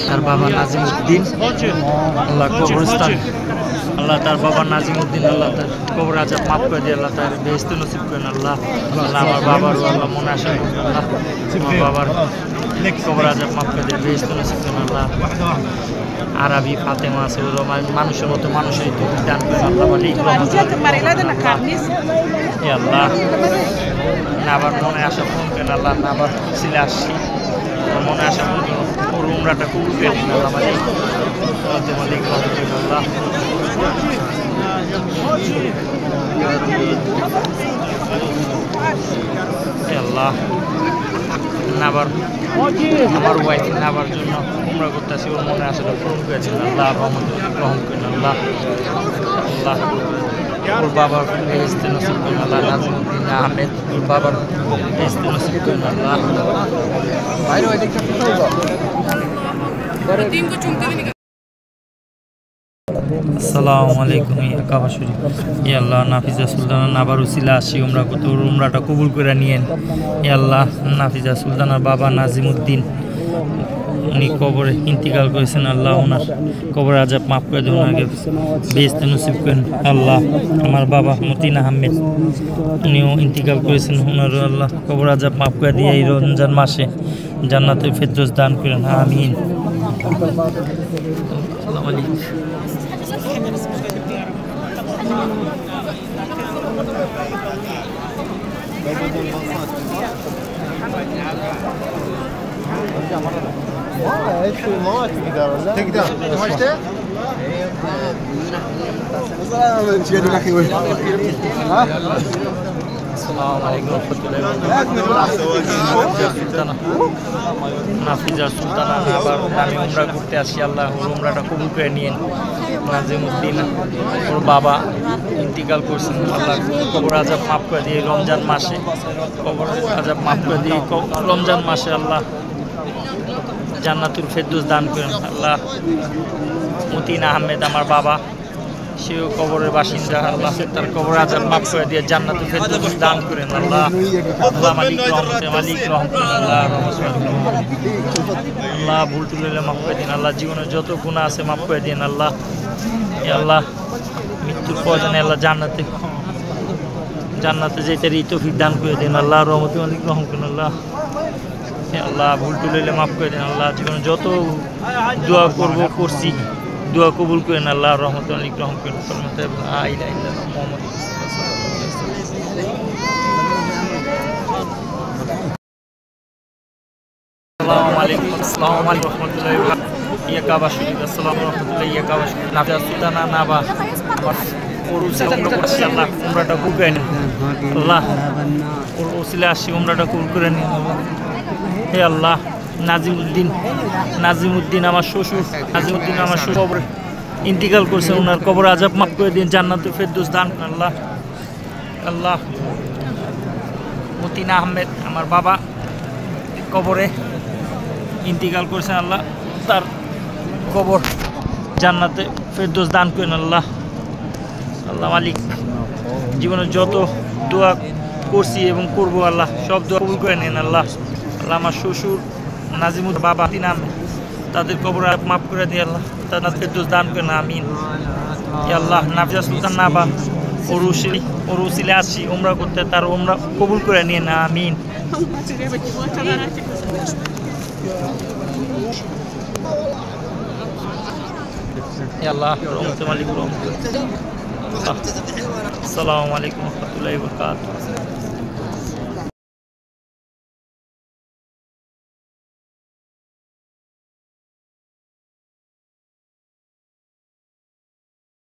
তার বাবা নাজিমউদ্দিন আল্লাহ কবরস্থান আল্লাহ তার বাবা নাজিমউদ্দিন আল্লাহ তার কবর আজাব মাফ করে দিয়ে আল্লাহ তার বেহেশত নসিব করেন আল্লাহ আল্লাহ আমার বাবার আল্লাহ মনে আসে আল্লাহ আমার বাবার কবর আজাব মাফ করে দিয়ে বেহেশত নসিব করেন আল্লাহ আরবি ফাতেমা আছে মানুষের মতো মানুষের দান করেন আল্লাহ আল্লাহ না আবার মনে আসা ফোন করেন আল্লাহ না আবার ছিলে আসছি মনে আসা ফোন ওর উমরাটা কবুল করে দিন আল্লাহ মালিক আল্লাহ আল্লাহ নাবার আমার ওয়াইফ নাবার জন্য উমরা করতেছি ওর মনে আসাটা পূরণ করে দিন আল্লাহ রহম করেন আল্লাহ আল্লাহ ওর বাবার বেহেশতে নসিব করেন আল্লাহ নাজিমউদ্দিন আহমেদ ওর বাবার বেহেশতে নসিব করেন আল্লাহ আসসালামু আলাইকুম ইয়া কাবা শরীফ ইয়া আল্লাহ নাফিজা সুলতানা নাবার উসিলা আসি উমরা কত উমরাটা কবুল করে নিয়েন ইয়া আল্লাহ নাফিজা সুলতানার বাবা নাজিমউদ্দিন উনি কবরে ইন্তিকাল করেছেন আল্লাহ ওনার কবর আজাব মাফ করে দেন ওনাকে বেহেশতে নসিব করেন আল্লাহ আমার বাবা মতিন আহমেদ উনিও ইন্তিকাল করেছেন ওনার আল্লাহ কবর আজাব মাফ করে দিয়ে এই রমজান মাসে জান্নাতুল ফেরদৌস দান করেন আমিন আসসালামু আলাইকুম নাফিজা সুলতানা আবার আমি উমরা করতে আসি আল্লাহ ওর উমরাটা কবুল করে নিয়েন নাজিমউদ্দিন ওর বাবা ইন্তিকাল করছেন আল্লাহ কবর আজাব মাফ করে দিয়ে রমজান মাসে কবর আজাব মাফ করে দিয়ে রমজান মাসে আল্লাহ জান্নাতুল ফেরদৌস দান করেন আল্লাহ মতিন আহমেদ আমার বাবা সেও কবরের বাসিন্দা আল্লাহ তার কবর আজাব মাফ করে দিয়ে জান্নাতুল ফেরদৌস দান করেন আল্লাহ আল্লাহ মালিক রহমতে আল্লাহ আল্লাহ ভুল টুলে মাফ করে দিন আল্লাহ জীবনে যত গুনাহ আছে মাফ করে দিন আল্লাহ আল্লাহ মৃত্যুর পর জানে আল্লাহ জান্নাতে যেতে তৌফিক দান করে দিন আল্লাহ রহমতে মালিক রহম করেন আল্লাহ আল্লাহ ভুল টুলে মাফ করে দিন আল্লাহ জীবনে যত দোয়া করছি দোয়া কবুল করেন আল্লাহ রহমতে মালিক রহম করেন মোহাম্মদ আসসালামু আলাইকুম রহমতুল্লাহি ওয়া বারাকাতুহু ইয়া কাবা শরীফ আসসালামু রাহমাতুল্লাহি ইয়া কাবা শরীফ নাফিজা সুলতানা নাবা ওর উসিলা উমরা করছি আল্লাহ উমরাটা কবুল করে নিন আল্লাহ ওর উসিলা আসি উমরাটা কবুল করে নিন হে আল্লাহ নাজিমউদ্দিন আমার শ্বশুর কবর ইন্তিকাল করছে ওনার কবর আজাব মাফ করে দিন জান্নাতুল ফেরদৌস দান আল্লাহ আল্লাহ মতিন আহমেদ আমার বাবা কবরে ইন্তিকাল করছেন আল্লাহ তার কবর জান্নাতে ফেরদৌস দান করেন আল্লাহ আল্লাহ মালিক জীবনে যত দোয়া করছি এবং করবো আল্লাহ সব দোয়া কবুল করে নেন আল্লাহ আল্লাহ আমার শ্বশুর নাজিমউদ্দিন বাবা নাম তাদের কবর মাফ করে দিয়ে আল্লাহ তাদের ফেরদৌস দান করেন আমিন ইয়া আল্লাহ নাফিজা সুলতান নাবা ওর উসিলে আসি উমরা করতে তার উমরা কবুল করে নিয়ে না আমিন ইয়া আল্লাহ রহমতে মালিক রহমত আসসালামু আলাইকুম ওয়া রাহমাতুল্লাহি ওয়া বারাকাতুহু